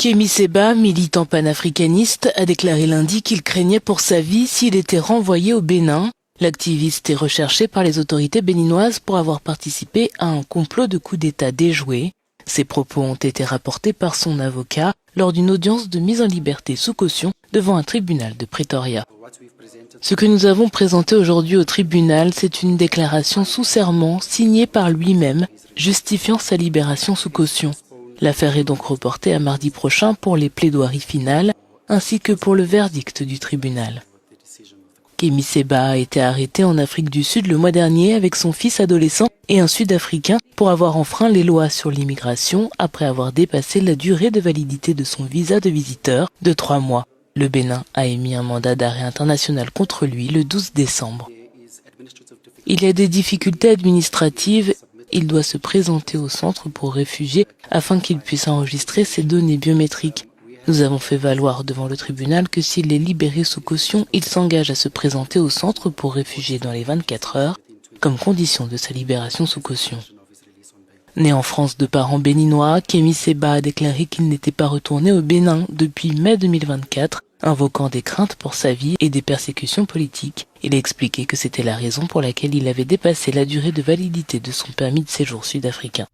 Kémy Séba, militant panafricaniste, a déclaré lundi qu'il craignait pour sa vie s'il était renvoyé au Bénin. L'activiste est recherché par les autorités béninoises pour avoir participé à un complot de coup d'État déjoué. Ses propos ont été rapportés par son avocat lors d'une audience de mise en liberté sous caution devant un tribunal de Pretoria. Ce que nous avons présenté aujourd'hui au tribunal, c'est une déclaration sous serment signée par lui-même, justifiant sa libération sous caution. L'affaire est donc reportée à mardi prochain pour les plaidoiries finales, ainsi que pour le verdict du tribunal. Kémy Séba a été arrêté en Afrique du Sud le mois dernier avec son fils adolescent et un Sud-Africain pour avoir enfreint les lois sur l'immigration après avoir dépassé la durée de validité de son visa de visiteur de 3 mois. Le Bénin a émis un mandat d'arrêt international contre lui le 12 décembre. Il y a des difficultés administratives. Il doit se présenter au centre pour réfugiés afin qu'il puisse enregistrer ses données biométriques. Nous avons fait valoir devant le tribunal que s'il est libéré sous caution, il s'engage à se présenter au centre pour réfugiés dans les 24 heures, comme condition de sa libération sous caution. Né en France de parents béninois, Kémy Séba a déclaré qu'il n'était pas retourné au Bénin depuis mai 2024, invoquant des craintes pour sa vie et des persécutions politiques. Il a expliqué que c'était la raison pour laquelle il avait dépassé la durée de validité de son permis de séjour sud-africain.